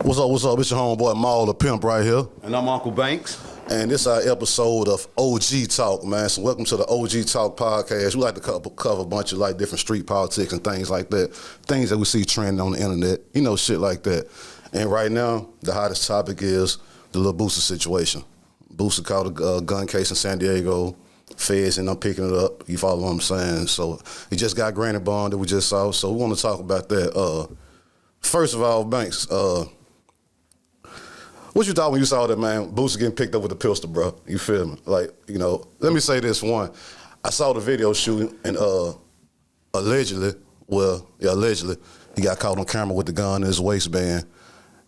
What's up? It's your homeboy Maal, the Pimp right here. And I'm Uncle Banks. And this is our episode of OG Talk, man. So welcome to the OG Talk podcast. We like to cover a bunch of like different street politics and things like that. Things that we see trending on the internet. You know, shit like that. And right now, the hottest topic is the little Boosie situation. Boosie caught a gun case in San Diego. Feds and I'm picking it up. You follow what I'm saying? So he just got granted bond that we just saw. So we want to talk about that. First of all, Banks, what you thought when you saw that, man, Boosie getting picked up with a pistol, bro? You feel me? Like, you know, let me say this one. I saw the video shooting and allegedly, he got caught on camera with the gun in his waistband.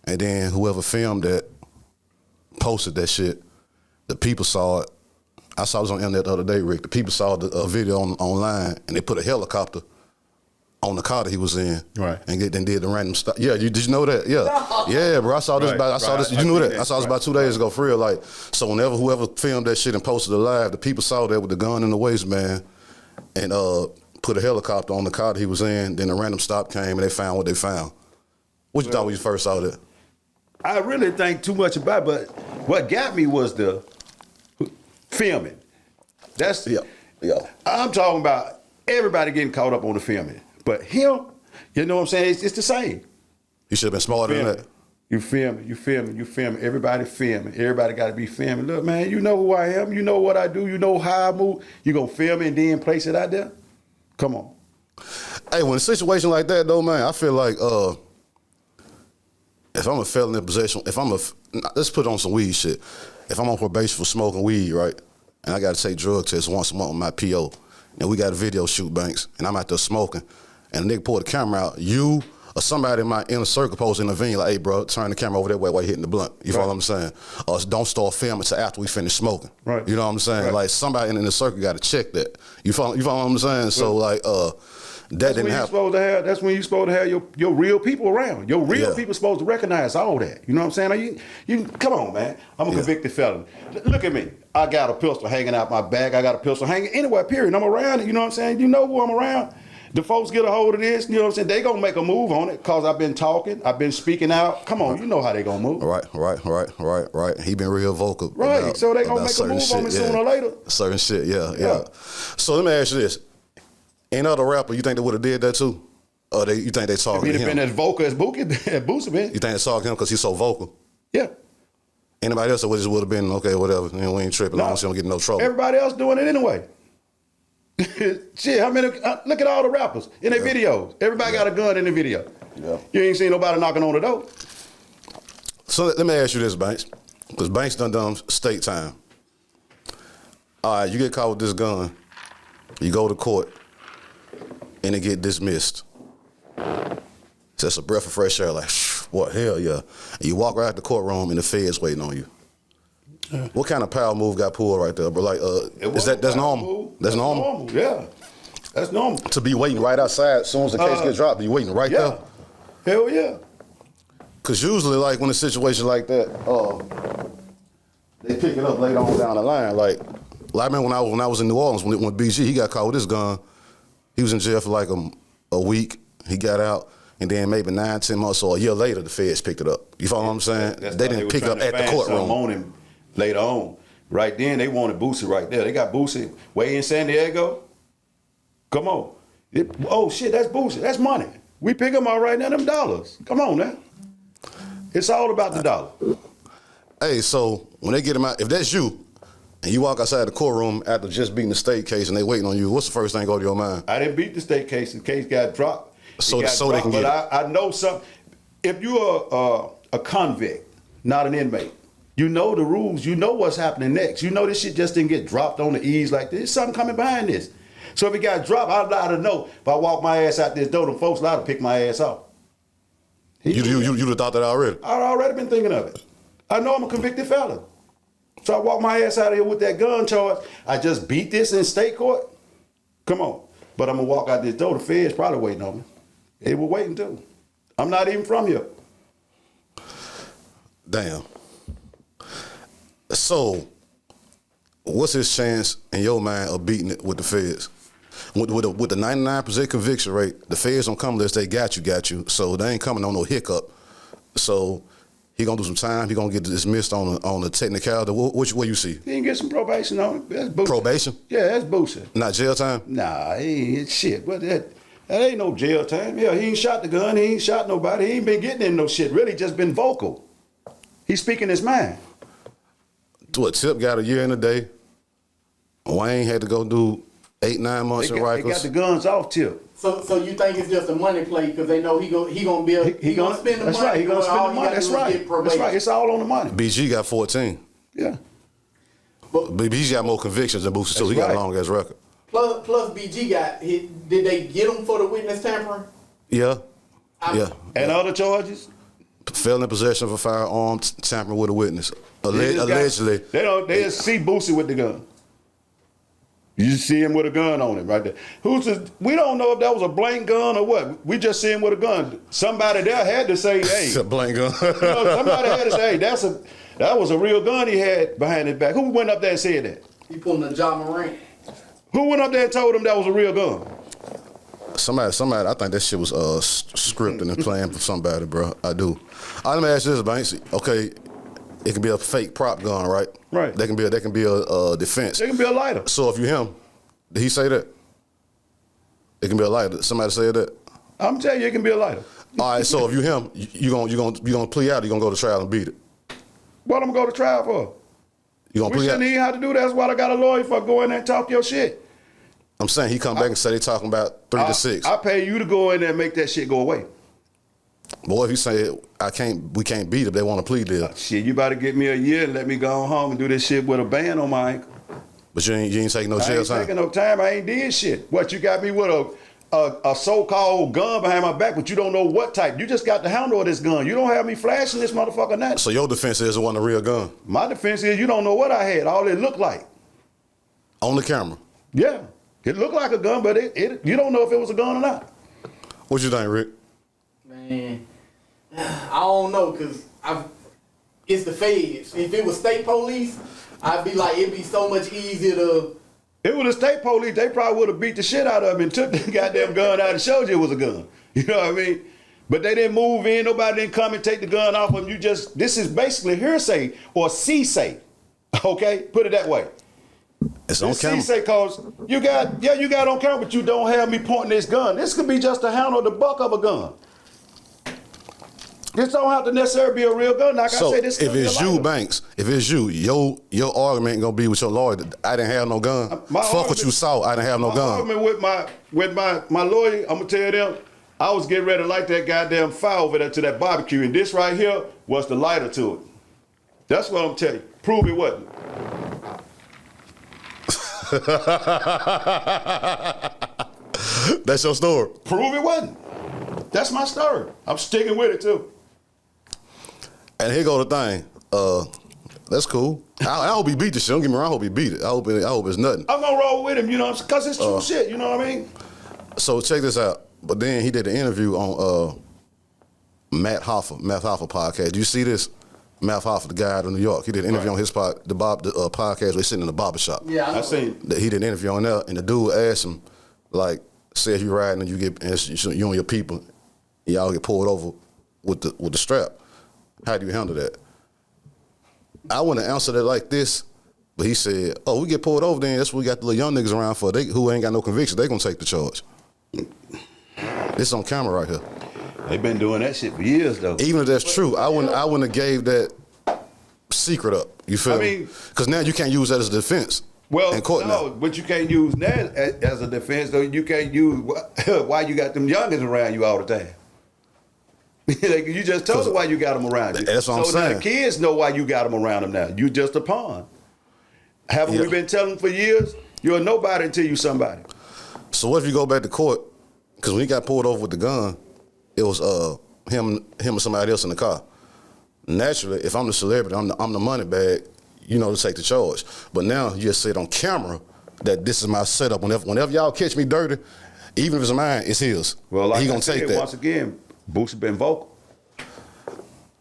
And then whoever filmed that posted that shit. The people saw it. I saw this on the internet the other day, Rick. The people saw the video online and they put a helicopter on the car that he was in, right? And then did the random stuff. Yeah, did you know that? Yeah, yeah, bro. I saw this. I saw this. You knew that? I saw this about 2 days ago, for real. Like, so whoever filmed that shit and posted it live, the people saw that with the gun in the waistband, and put a helicopter on the car that he was in. Then the random stop came and they found what they found. What you thought when you first saw that? I really didn't think too much about it, but what got me was the filming. That's yeah. I'm talking about everybody getting caught up on the filming. But him, you know what I'm saying? It's the same. You should have been smarter than that. You filming. Everybody filming. Everybody got to be filming. Look, man, you know who I am. You know what I do. You know how I move. You gonna film it and then place it out there? Come on. Hey, when a situation like that, though, man, I feel like if I'm a felon in possession, let's put on some weed shit. If I'm on probation for smoking weed, right, and I got to take drug tests once a month with my PO, and we got a video shoot, Banks, and I'm out there smoking, and the nigga pull the camera out, you or somebody in my inner circle supposed to intervene, like, hey, bro, turn the camera over that way while you're hitting the blunt. You follow what I'm saying? Or don't start filming until after we finish smoking. Right. You know what I'm saying? Right. Like, somebody in the circle got to check that. You follow what I'm saying? Right. So, like, that didn't happen. That's when you're supposed to have your real people around. Your real people supposed to recognize all that. You know what I'm saying? You come on, man. I'm a convicted felon. Look at me. I got a pistol hanging out my bag. I got a pistol hanging anywhere, period. I'm around it. You know what I'm saying? You know who I'm around. The folks get a hold of this, you know what I'm saying? They gonna make a move on it because I've been talking, I've been speaking out. Come on, you know how they gonna move. Right. He been real vocal. Right, so they gonna make a move on me sooner or later. Certain shit, yeah. So let me ask you this. Any other rapper, you think they would have did that too? Or you think they talking to him? He'd have been as vocal as Boosie been. You think they talking to him because he's so vocal? Yeah. Anybody else that would have been, okay, whatever, we ain't tripping, I don't see him get in no trouble. Everybody else doing it anyway. Shit, look at all the rappers in their videos. Everybody got a gun in the video. Yeah. You ain't seen nobody knocking on the door. So let me ask you this, Banks, because Banks done state time. All right, you get caught with this gun, you go to court, and it get dismissed. It's just a breath of fresh air, like, what, hell yeah. And you walk right out the courtroom and the feds waiting on you. Yeah. What kind of power move got pulled right there, bro? Like, that's normal? That's normal? Yeah, that's normal. To be waiting right outside as soon as the case gets dropped, you waiting right there? Hell yeah. Because usually, like, when a situation like that, they pick it up later on down the line. Like I remember when I was in New Orleans, when BG, he got caught with his gun. He was in jail for like a week. He got out, and then maybe 9-10 months or a year later, the feds picked it up. You follow what I'm saying? They didn't pick it up at the courtroom. On him later on. Right then, they wanted Boosie right there. They got Boosie way in San Diego. Come on. Oh, shit, that's Boosie. That's money. We pick them out right now, them dollars. Come on now. It's all about the dollar. Hey, so when they get him out, if that's you, and you walk outside the courtroom after just beating the state case and they waiting on you, what's the first thing go to your mind? I didn't beat the state case. The case got dropped. So they can get it. I know something. If you're a convict, not an inmate, you know the rules. You know what's happening next. You know this shit just didn't get dropped on the ease like this. There's something coming behind this. So if it got dropped, I'd like to know. If I walk my ass out this door, them folks allowed to pick my ass off. You'd have thought that already? I'd already been thinking of it. I know I'm a convicted felon. So I walk my ass out of here with that gun charge. I just beat this in state court. Come on. But I'm going to walk out this door. The feds probably waiting on me. They were waiting too. I'm not even from here. Damn. So, what's his chance in your mind of beating it with the feds? With the 99% conviction rate, the feds don't come unless they got you. So they ain't coming on no hiccup. So He gonna do some time. He gonna get dismissed on the technicality. What you see? He can get some probation on it. That's Boosie. Probation? Yeah, that's Boosie. Not jail time? Nah, he ain't shit. But that ain't no jail time. Yeah, he ain't shot the gun. He ain't shot nobody. He ain't been getting in no shit. Really, just been vocal. He's speaking his mind. What, Tip got a year and a day. Wayne had to go do 8-9 months in Rikers. They got the guns off Tip. So you think it's just a money play because they know he gonna spend the money. That's right. He gonna spend the money. That's right. That's right. It's all on the money. BG got 14. Yeah. But BG got more convictions than Boosie too. He got a long ass record. Plus BG got hit. Did they get him for the witness tampering? Yeah. Yeah. And other charges? Felon in possession of a firearm, tampering with a witness. Allegedly. They just see Boosie with the gun. You see him with a gun on him right there. We don't know if that was a blank gun or what. We just see him with a gun. Somebody there had to say, hey. It's a blank gun. Somebody had to say, hey, that was a real gun he had behind his back. Who went up there and said that? He pulling a John Morant. Who went up there and told him that was a real gun? Somebody, I think that shit was scripted and planned for somebody, bro. I do. Let me ask you this, Banks. Okay, it can be a fake prop gun, right? Right. That can be a defense. It can be a lighter. So if you him, did he say that? It can be a lighter. Somebody said that? I'm telling you, it can be a lighter. All right, so if you him, you gonna plea out, or you gonna go to trial and beat it? What I'm gonna go to trial for? You gonna We plea out? shouldn't even have to do that. That's why I got a lawyer for go in there and talk your shit. I'm saying he come back and say they talking about 3 to 6. I pay you to go in there and make that shit go away. Boy, if he say we can't beat it, they want to plead deal. Shit, you about to get me a year and let me go home and do this shit with a band on my ankle. But you ain't taking no I jail ain't time. taking no time. I ain't did shit. What, you got me with a so-called gun behind my back, but you don't know what type. You just got the handle of this gun. You don't have me flashing this motherfucker now. So your defense is it wasn't a real gun? My defense is you don't know what I had. All it looked like. On the camera. Yeah. It looked like a gun, but you don't know if it was a gun or not. What you think, Rick? Man, I don't know because it's the feds. If it was state police, I'd be like, it'd be so much easier to. It was the state police. They probably would have beat the shit out of him and took the goddamn gun out and showed you it was a gun. You know what I mean? But they didn't move in. Nobody didn't come and take the gun off him. This is basically hearsay or C-say. Okay? Put it that way. It's on camera. C-say cause you got on camera, but you don't have me pointing this gun. This could be just a handle, the buck of a gun. This don't have to necessarily be a real gun. Like So I say, this if it's you, Banks, if it's you, your argument ain't gonna be with your lawyer. I didn't have no gun. Fuck what you saw. I didn't have no gun. Argument with my lawyer, I'm gonna tell them, I was getting ready to light that goddamn fire over there to that barbecue, and this right here was the lighter to it. That's what I'm telling you. Prove it wasn't. That's your story. Prove it wasn't. That's my story. I'm sticking with it too. And here go the thing. That's cool. I hope he beat the shit. Don't get me wrong. I hope he beat it. I hope it's nothing. I'm gonna roll with him, you know, because it's true shit. You know what I mean? So check this out. But then he did an interview on Matt Hoffa podcast. Do you see this? Matt Hoffa, the guy out of New York. He did an interview on his podcast where he's sitting in the barber shop. Yeah, I seen. He did an interview on there, and the dude asked him, like, say if you riding and you and your people, y'all get pulled over with the strap. How do you handle that? I wouldn't answer that like this, but he said, "Oh, we get pulled over, then that's what we got the little young niggas around for. Who ain't got no conviction. They gonna take the charge." It's on camera right here. They've been doing that shit for years though. Even if that's true, I wouldn't have gave that secret up. You feel me? Because now you can't use that as a defense. Well, in court no, now. but you can't use that as a defense though. You can't use why you got them youngins around you all the time. Like, you just told them why you got them around you. That's what I'm saying. So now the kids know why you got them around them now. You just a pawn. Haven't we been telling them for years? You're a nobody until you somebody. So what if you go back to court? Because when he got pulled over with the gun, it was him and somebody else in the car. Naturally, if I'm the celebrity, I'm the money bag, you know, to take the charge. But now you just said on camera that this is my setup. Whenever y'all catch me dirty, even if it's mine, it's his. Well, like he gonna I said, take that. Once again, Boosie been vocal.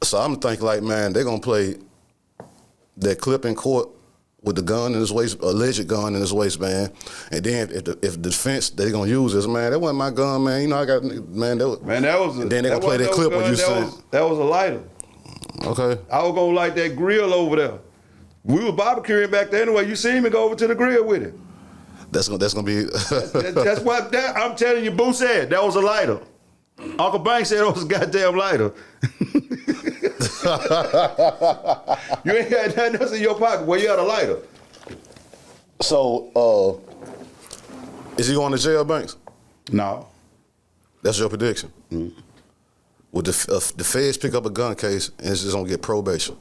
So I'm thinking like, man, they're gonna play that clip in court with the gun in his waist, alleged gun in his waistband, and then if the defense they're gonna use is, man, that wasn't my gun, man. You know, I got, man, that was. Man, that was. And then they gonna play that clip when you saying that was a lighter. Okay. I was gonna light that grill over there. We were barbecuing back there anyway. You see me go over to the grill with it. That's gonna be. That's what I'm telling you. Boo said that was a lighter. Uncle Bank said it was a goddamn lighter. You ain't got nothing else in your pocket. Well, you had a lighter. So, is he going to jail, Banks? No. That's your prediction. Mm-hmm. Would the feds pick up a gun case and it's just gonna get probation?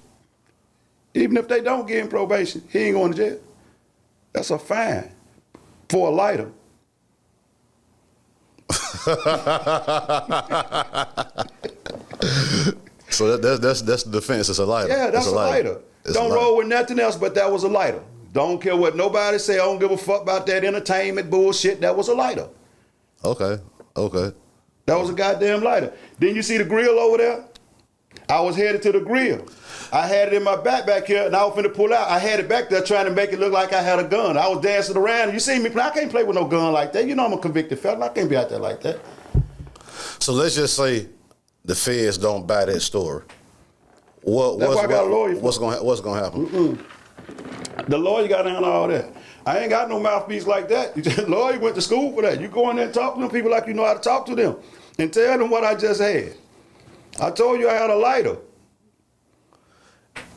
Even if they don't give him probation, he ain't going to jail. That's a fine for a lighter. So that's the defense. It's a lighter. Yeah, that's a lighter. Don't roll with nothing else, but that was a lighter. Don't care what nobody say. I don't give a fuck about that entertainment bullshit. That was a lighter. Okay. That was a goddamn lighter. Didn't you see the grill over there? I was headed to the grill. I had it in my back here, and I was finna pull out. I had it back there trying to make it look like I had a gun. I was dancing around. You see me play. I can't play with no gun like that. You know I'm a convicted felon. I can't be out there like that. So let's just say the feds don't buy that story. That's why I got a lawyer for. What's gonna happen? The lawyer got to handle all that. I ain't got no mouthpiece like that. The lawyer went to school for that. You go in there and talk to them people like you know how to talk to them and tell them what I just had. I told you I had a lighter.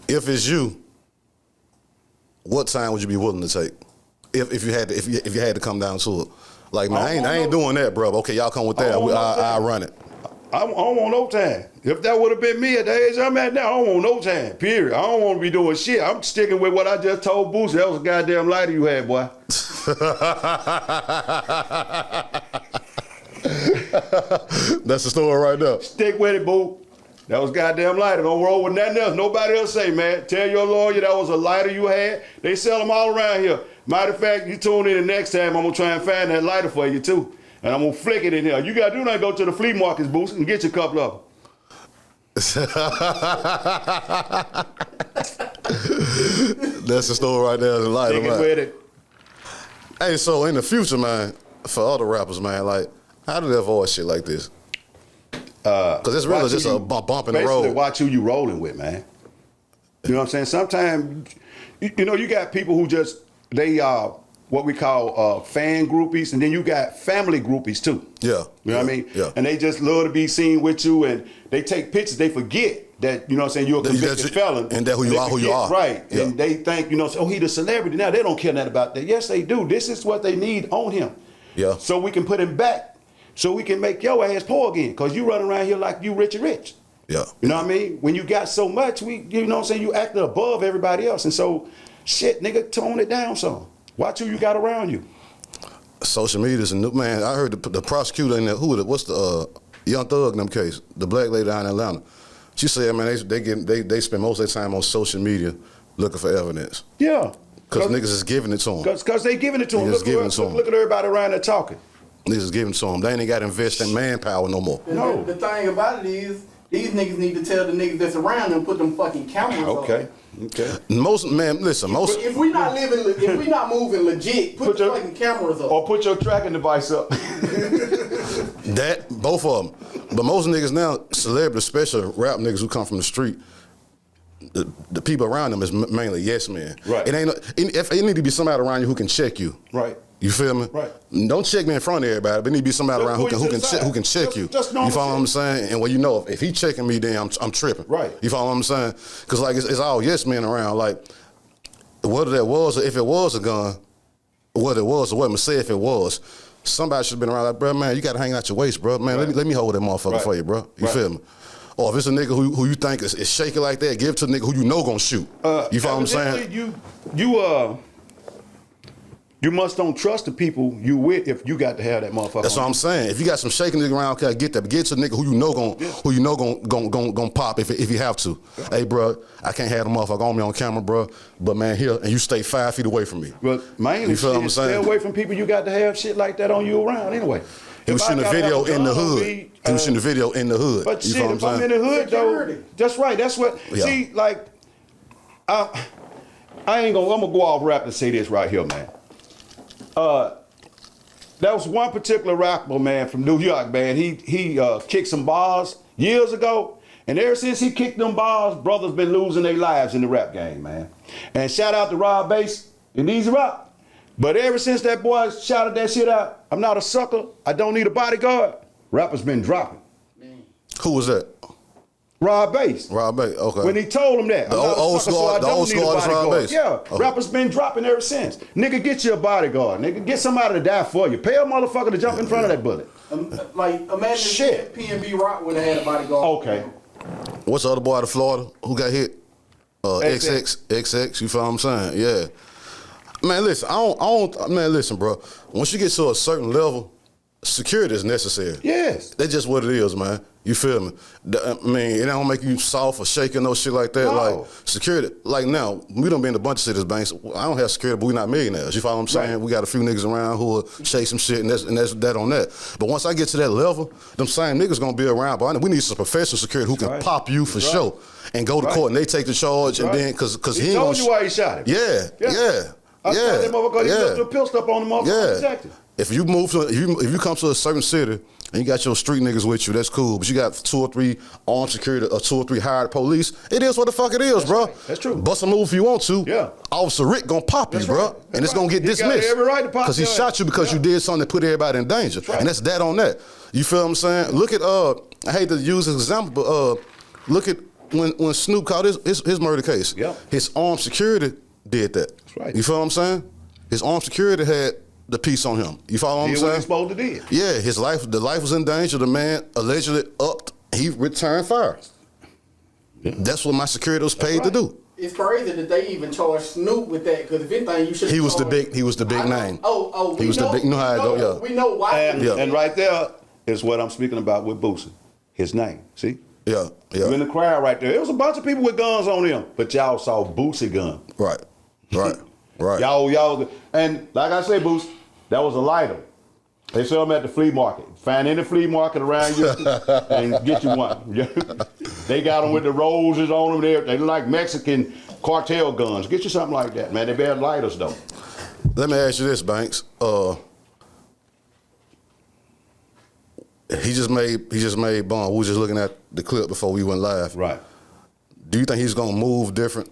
If it's you, what time would you be willing to take? If you had to come down to it, like man, I ain't doing that, bro. Okay, y'all come with that. I run it. I don't want no time. If that would have been me at the age I'm at now, I don't want no time. Period. I don't want to be doing shit. I'm sticking with what I just told Boosie. That was a goddamn lighter you had, boy. That's the story right there. Stick with it, boo. That was goddamn lighter. Don't roll with nothing else. Nobody else say, man. Tell your lawyer that was a lighter you had. They sell them all around here. Matter of fact, you tune in the next time, I'm going to try and find that lighter for you, too. And I'm going to flick it in here. You got to do nothing, go to the flea markets, Boost, and get you a couple of them. That's the story right there. The lighter, Stick it with it. Hey, so in the future, man, for other rappers, man, like, how do they avoid shit like this? Because it's really just a bump in the road. Basically, watch who you rolling with, man. You know what I'm saying? Sometimes, you know, you got people who just, they are what we call fan groupies, and then you got family groupies, too. Yeah. You know what I mean? Yeah. And they just love to be seen with you, and they take pictures. They forget that, you know what I'm saying, you're a convicted felon. And that who you are. Right. Yeah. And they think, you know, oh, he the celebrity. Now, they don't care nothing about that. Yes, they do. This is what they need on him. Yeah. So we can put him back, so we can make your ass poor again, because you running around here like you rich. Yeah. You know what I mean? When you got so much, you know what I'm saying, you acted above everybody else. And so, shit, nigga, tone it down some. Watch who you got around you. Social media's a new, man. I heard the prosecutor in there, what's the Young Thug in them case, the black lady down in Atlanta. She said, man, they spend most of their time on social media looking for evidence. Yeah. Because niggas is giving it to them. Because they giving it to them. Look at everybody around there talking. Niggas is giving it to them. They ain't got to invest in manpower no more. No. The thing about it is, these niggas need to tell the niggas that's around them, put them fucking cameras on. Okay. If we not moving legit, put the fucking cameras up. Or put your tracking device up. That, both of them. But most niggas now, celebrities, especially rap niggas who come from the street, the people around them is mainly yes men. Right. It need to be somebody around you who can check you. Right. You feel me? Right. Don't check me in front of everybody, but it need to be somebody around who can check you. Just you follow what I'm saying? And well, you know, if he checking me, then I'm tripping. Right. You follow what I'm saying? Because like it's all yes men around. Like whether that was or if it was a gun, what it was or what I'm say if it was, somebody should have been around. Like, bro, man, you got to hang out your waist, bro. Man, let me hold that motherfucker for you, bro. You feel me? Or if it's a nigga who you think is shaky like that, give it to a nigga who you know gonna shoot. You follow what I'm saying? You must don't trust the people you with if you got to have that motherfucker. That's what I'm saying. If you got some shaking nigga around, okay, get that. But get to a nigga who you know gon' pop if you have to. Hey, bro, I can't have the motherfucker on me on camera, bro. But man, here and you stay 5 feet away from me. But mainly, you feel what I'm saying? Stay away from people you got to have shit like that on you around anyway. He was shooting a video in the hood. He was shooting a video in the hood. But shit, if I'm in the hood though, that's right. That's what. Yeah. See, like, I'm gonna go off rap and say this right here, man. There was one particular rapper, man, from New York, man. He kicked some bars years ago, And ever since he kicked them balls, brothers been losing their lives in the rap game, man. And shout out to Rob Bass and Easy Rock. But ever since that boy shouted that shit out, I'm not a sucker, I don't need a bodyguard, rappers been dropping. Who was that? Rob Bass. Rob Bass, okay. When he told him that, The old school artist Rob Bass. Yeah, Okay. rappers been dropping ever since. Nigga, get you a bodyguard. Nigga, get somebody to die for you. Pay a motherfucker to jump in front of that bullet. Like, imagine Shit. P&B Rock would have had a bodyguard. Okay. What's the other boy out of Florida who got hit? XX, you feel what I'm saying? Yeah. Man, listen, man, listen, bro. Once you get to a certain level, security is necessary. Yes. That's just what it is, man. You feel me? I mean, it don't make you soft or shaking, no shit like that. No. Like, security, like now, we done been in a bunch of cities, banks. I don't have security, but we not millionaires. You follow what I'm saying? Right. We got a few niggas around who will shake some shit, and that's that on that. But once I get to that level, them same niggas gonna be around. But we need some professional security who can Right. pop you for sure and go to Right. court, and they take the charge, and Right. then, cause He he ain't told gonna you why he shot him. Yeah. I shot that motherfucker. He put the pistol up on the motherfucker. Exactly. If you move to, if you come to a certain city and you got your street niggas with you, that's cool. But you got 2 or 3 armed security or 2 or 3 hired police. It is what the fuck it is, bro. Right. That's true. Bust a move if you want to. Yeah. Officer Rick gonna pop That's you, bro, right. That's and it's right. gonna get He got dismissed. every right to pop because he your shot ass. you because Yeah. you did something that put everybody in danger, right. and that's that on that. You feel what I'm saying? Look at I hate to use an example, but look at when Snoop caught his murder case. Yeah. His armed security did that. That's right. You feel what I'm saying? His armed security had the piece on him. You follow what I'm Did saying? what he's supposed to do. Yeah, the life was in danger. The man allegedly he returned fire. Yeah. That's what my security was paid to right. do. It's crazy that they even charged Snoop with that, because if anything, you should. He was the big name. He was the big. You know how it go, yeah. We know why. And right there is what I'm speaking about with Boosie. His name. See? Yeah, You in yeah. the crowd right there. It was a bunch of people with guns on them, but y'all saw Boosie gun. Right. Y'all, and like I say, Boosie, that was a lighter. They sell them at the flea market. Find any flea market around you and get you one. They got them with the roses on them. They look like Mexican cartel guns. Get you something like that, man. They bear lighters though. Let me ask you this, Banks. He just made Bond. We was just looking at the clip before we went live. Right. Do you think he's gonna move different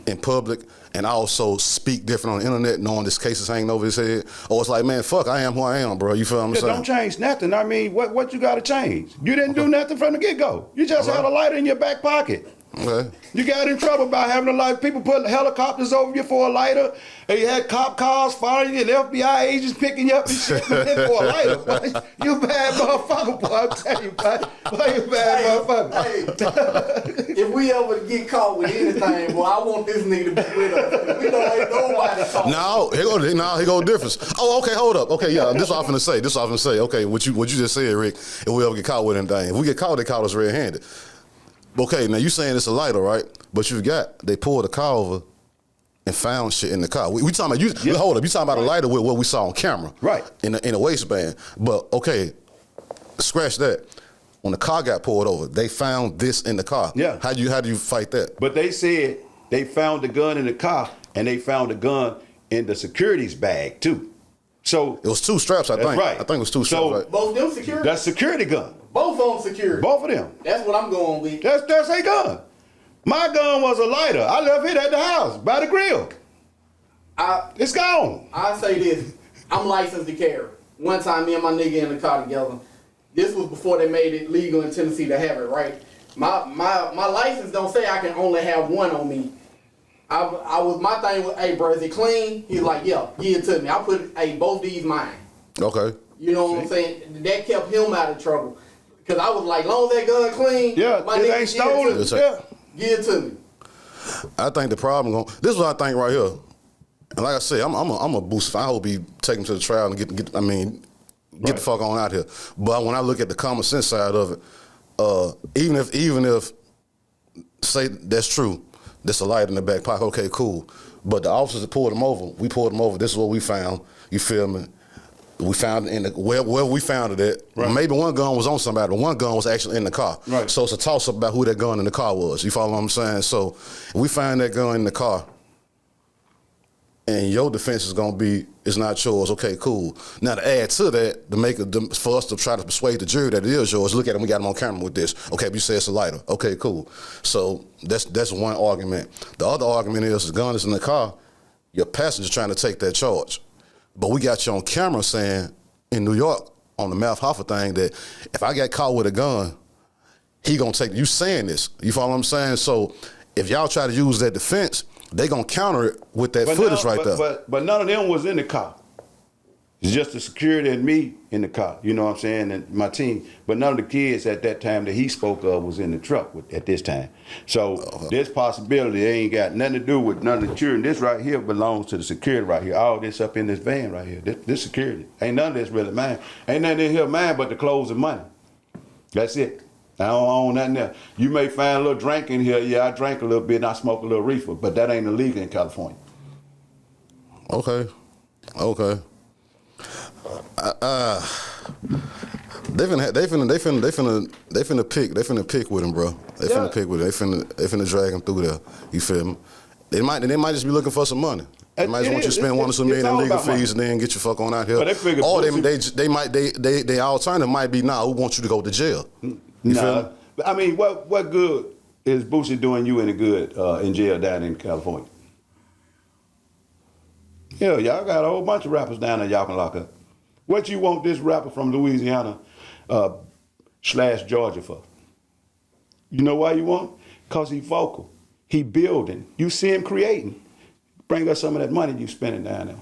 in public and also speak different on the internet, knowing this case is hanging over his head? Or it's like, man, fuck, I am who I am, bro. You feel what I'm Yeah, saying? don't change nothing. I mean, what you got to change? You didn't do nothing from the get-go. You just had a lighter in your back pocket. Okay. You got in trouble by having a lighter. People put helicopters over you for a lighter. And you had cop cars following you and FBI agents picking you up and shit for a lighter. Boy, you a bad motherfucker, boy. I'm telling you, boy. Boy, you a bad motherfucker. Hey, if we ever get caught with anything, boy, I want this nigga to be with us. We don't ain't nobody talking. No, here go difference. Oh, okay, hold up. Okay, yeah, this is what I'm finna say. Okay, what you just said, Rick, if we ever get caught with anything. If we get caught, they caught us red-handed. Okay, now you saying it's a lighter, right? But they pulled the car over and found shit in the car. We talking about hold up, you talking about a lighter with what we saw on camera. Right. In a waistband. But okay, scratch that. When the car got pulled over, they found this in the car. Yeah. How do you fight that? But they said they found the gun in the car and they found the gun in the security's bag too. So It was 2 straps, I That's think. right. I think it was 2 straps, So- right? Both them security. that's security gun. Both of them security. Both of them. That's what I'm going with. That's a gun. My gun was a lighter. I left it at the house by the grill. It's gone. I say this. I'm licensed to carry. One time, me and my nigga in the car together. This was before they made it legal in Tennessee to have it, right? My license don't say I can only have one on me. My thing was, hey, bro, is it clean? He's like, yeah, give it to me. I put, hey, both these mine. Okay. You know what I'm saying? That kept him out of trouble. Cause I was like, long as that gun clean, Yeah, my it nigga, ain't stolen. give it to me. Yeah. Give it to me. I think the problem this is what I think right here. And like I said, I'm a Boosie fan. I hope he take him to the trial and get the fuck on out here. But when I look at the common sense side of it, even if say that's true, that's a light in the back pocket, okay, cool. But the officers that pulled him over, we pulled him over, this is what we found, you feel me? We found it wherever we found it at. Right. Maybe one gun was on somebody, but one gun was actually in the car. Right. So it's a toss-up about who that gun in the car was. You follow what I'm saying? So we find that gun in the car. and your defense is gonna be it's not yours. Okay, cool. Now to add to that, to make it for us to try to persuade the jury that it is yours. Look at him. We got him on camera with this. Okay, but you say it's a lighter. Okay, cool. So that's one argument. The other argument is the gun is in the car. Your passenger's trying to take that charge, but we got you on camera saying in New York on the Mouth Hoffa thing that if I get caught with a gun, he gonna take you saying this. You follow what I'm saying? So if y'all try to use that defense, they gonna counter it with that footage right there. But none of them was in the car. It's just the security and me in the car. You know what I'm saying? And my team. But none of the kids at that time that he spoke of was in the truck at this time. So this possibility ain't got nothing to do with none of the children. This right here belongs to the security right here. All this up in this van right here. This security. Ain't none of this really mine. Ain't nothing in here mine but the clothes and money. That's it. I don't own nothing else. You may find a little drink in here. Yeah, I drank a little bit and I smoke a little reefer, but that ain't illegal in California. Okay. They finna pick with him, bro. They finna pick with him. They finna drag him through there. You feel me? They might just be looking for some money. They might just want you to spend $1 or $2 million in legal fees and then get your fuck on out here. Or they alternative might be who wants you to go to jail. You feel me? I mean, what good is Boosie doing you any good in jail down in California? Yeah, y'all got a whole bunch of rappers down there y'all can lock up. What you want this rapper from Louisiana / Georgia for? You know why you want? Because he vocal. He building. You see him creating. Bring us some of that money you spending down there.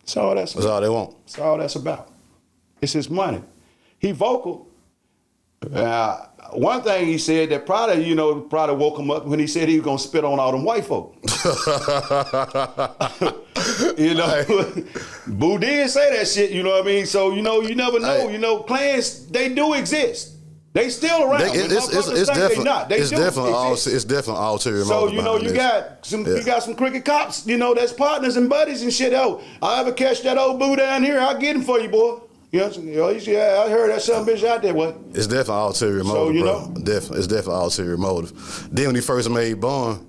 That's all that's about. That's all they want. That's all that's about. It's his money. He vocal. One thing he said that probably woke him up when he said he was gonna spit on all them white folk. Boo did say that shit, you know what I mean? So, you never know. Hey. Clans, they do exist. They still around. It's definitely ulterior motive. So, you got some crooked cops, that's partners and buddies and shit. Oh, I ever catch that old boo down here, I'll get him for you, boy. You know what I'm saying? Yeah, I heard that son bitch out there, what? It's definitely ulterior motive, bro. It's definitely ulterior motive. Then when he first made Bond,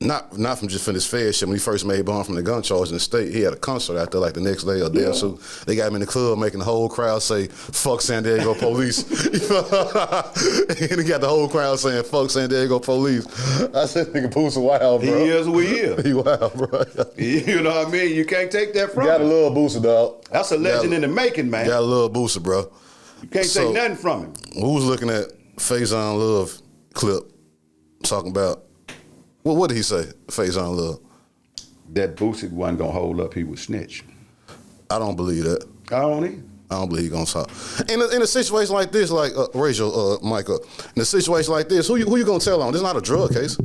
not from just from his fair shit, when he first made Bond from the gun charge in the state, he had a concert out there like the next day or day or so. They got him in the club making the whole crowd say, "Fuck San Diego police." And he got the whole crowd saying, "Fuck San Diego police." I said, "Nigga, Boosie wild, bro." He is who he is. He wild, bro. You know what I mean? You can't take that from him. Got a little Boosie, dog. That's a legend in the making, man. Got a little Boosie, bro. You can't take nothing from him. Who was looking at Faison Love clip talking about, what did he say, Faison Love? That Boosie wasn't gonna hold up, he would snitch. I don't believe that. I don't either. I don't believe he gonna talk. In a situation like this, like raise your mic up. In a situation like this, who you gonna tell on? This is not a drug case.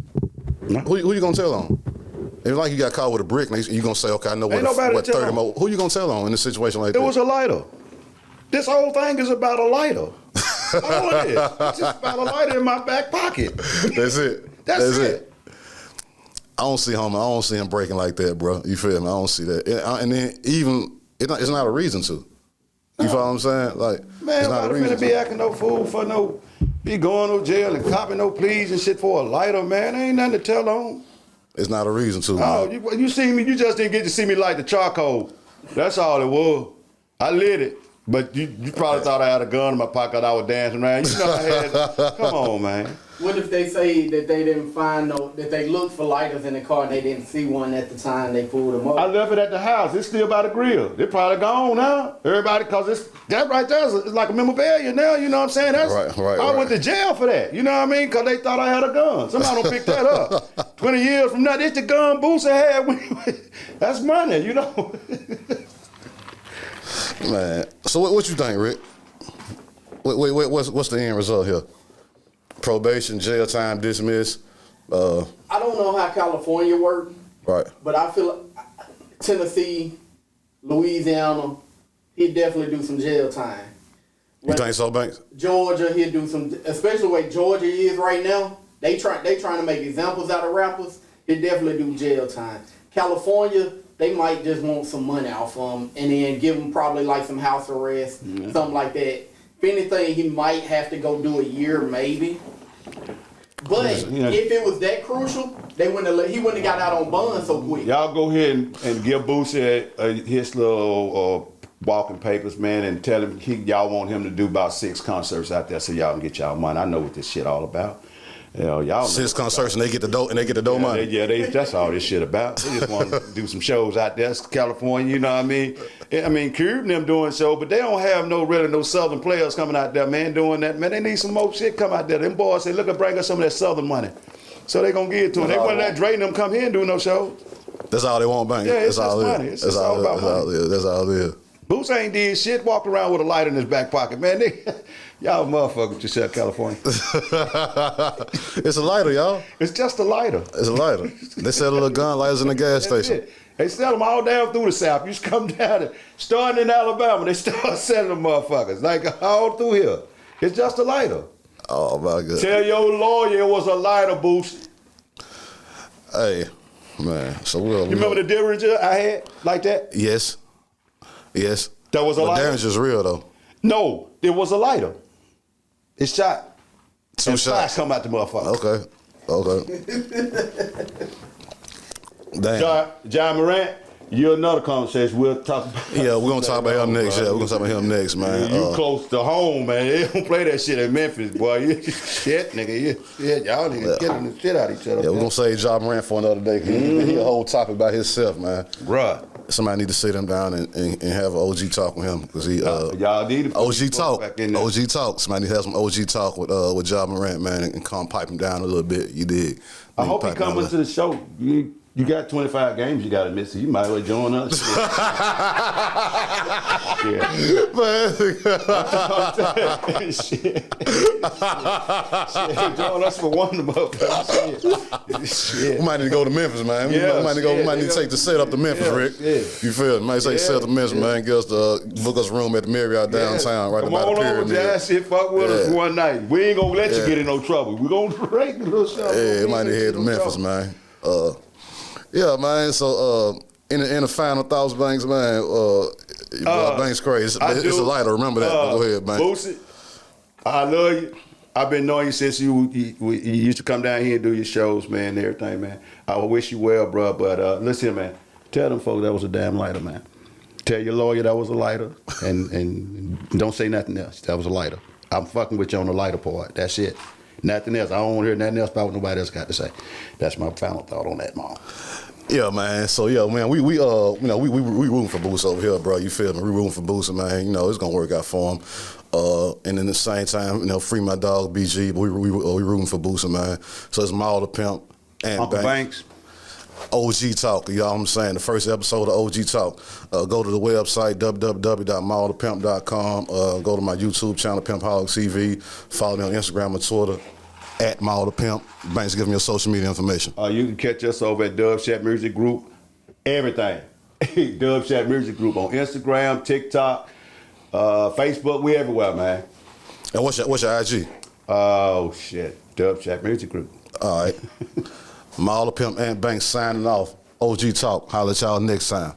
No. Who you gonna tell on? It's like you got caught with a brick, and you gonna say, okay, I know what 30 more. Who you gonna tell on in a situation like that? It was a lighter. This whole thing is about a lighter. All it is. It's just about a lighter in my back pocket. That's it. That's it. I don't see him breaking like that, bro. You feel me? I don't see that. And then even it's not a reason to. You feel what I'm saying? Like, man, it's not a reason to be acting no fool for be going to jail and copping no pleas and shit for a lighter, man. Ain't nothing to tell on. It's not a reason to. Oh, you see me? You just didn't get to see me light the charcoal. That's all it was. I lit it. But you probably thought I had a gun in my pocket. I was dancing around. You know I had. Come on, man. What if they say that they didn't find that they looked for lighters in the car and they didn't see one at the time they pulled them up? I left it at the house. It's still by the grill. They're probably gone now. Everybody, cause that right there is like a memorabilia now. You know what I'm saying? That's right. I went to jail for that. You know what I mean? Cause they thought I had a gun. Somebody don't pick that up. 20 years from now, it's the gun Boosie had. That's money, you know. Man, so what you think, Rick? Wait, what's the end result here? Probation, jail time, dismiss. I don't know how California works. Right. But I feel Tennessee, Louisiana, he'd definitely do some jail time. You think so, Banks? Georgia, he'd do some, especially the way Georgia is right now. They trying to make examples out of rappers. He'd definitely do jail time. California, they might just want some money off him and then give him probably like some house arrest, something like that. If anything, he might have to go do a year maybe. But But You know, if it was that crucial, he wouldn't have got out on bond so quick. y'all go ahead and give Boosie his little walking papers, man, and tell him y'all want him to do about 6 concerts out there so y'all can get y'all money. I know what this shit all about. You know, y'all 6 concerts and they get the dough money. That's all this shit about. They just want to do some shows out there, California. You know what I mean? I mean, Cube and them doing show, but they don't have no Southern players coming out there, man, doing that. Man, they need some more shit come out there. Them boys say, look, bring us some of that Southern money. So they gonna give it to them. They wouldn't let Dre and them come here and do no shows. That's all they want, bang. Yeah, it's that's all just it money. is. It's just all about money. That's all it is. Boots ain't did shit, walked around with a lighter in his back pocket. Man, y'all motherfuckers just out California. It's a lighter, y'all. It's just a lighter. It's a lighter. They sell little gun lighters in the gas That's station. it. They sell them all down through the South. You just come down there, starting in Alabama, they start selling them motherfuckers. Like all through here. It's just a lighter. Oh my God. Tell your lawyer it was a lighter, Boost. Hey, man. So You remember the Derringer I had like that? Yes. That was a lighter? The damage is real though. No, it was a lighter. It shot. 2 and fire shots. come out the motherfucker. Okay. Damn. John Morant, you're another conversation. We'll talk about. Yeah, we're gonna talk about him next. Yeah, we're gonna talk about him next, man. You close to home, man. They don't play that shit in Memphis, boy. You shit, nigga. Y'all niggas killing the shit out of each other. Yeah, we're gonna save Ja Morant for another day. He a whole topic by himself, man. Bruh. Somebody need to sit him down and have an OG talk with him because he y'all need to OG talk. back in there. OG talk. Somebody need to have some OG talk with Ja Morant, man, and come pipe him down a little bit. You dig? I hope he comes to the show. You got 25 games you got to miss, so you might as well join us. Shit. Join us for one of them. Shit. We might need to go to Memphis, man. We might need to take the set up to Memphis, Rick. Yeah. You feel me? Might take the set up to Memphis, man. Get us book us a room at the Marriott downtown, right Come about on the over, pyramid. Jazz. Shit, fuck with us one night. We ain't gonna let you get in no trouble. We gonna break the little show. Yeah, might need to head to Memphis, man. Yeah, man. So, in the final thoughts, Banks, man. Banks crazy. It's a lighter. Remember that. Go ahead, Banks. Boosie, I love you. I've been knowing you since you used to come down here and do your shows, man, and everything, man. I wish you well, bro. But listen, man. Tell them folks that was a damn lighter, man. Tell your lawyer that was a lighter, and don't say nothing else. That was a lighter. I'm fucking with you on the lighter part. That's it. Nothing else. I don't want to hear nothing else about what nobody else got to say. That's my final thought on that, Maal. Yeah, man. So yeah, man, we rooting for Boosie over here, bro. You feel me? We rooting for Boosie, man. You know, it's gonna work out for him. And in the same time, you know, free my dog BG. But we rooting for Boosie, man. So it's Maal the Pimp and Uncle Banks. OG Talk, you know what I'm saying? The first episode of OG Talk. Go to the website, www.maalthepimp.com. Go to my YouTube channel, Pimpoholic TV. Follow me on Instagram and Twitter, @Maal the Pimp. Banks, give me your social media information. You can catch us over at Dub Shack Music Group. Everything. Dub Shack Music Group on Instagram, TikTok, Facebook. We everywhere, man. And what's your IG? Oh, shit. Dub Shack Music Group. All right. Maal the Pimp and Banks signing off. OG Talk. Holla at y'all next time.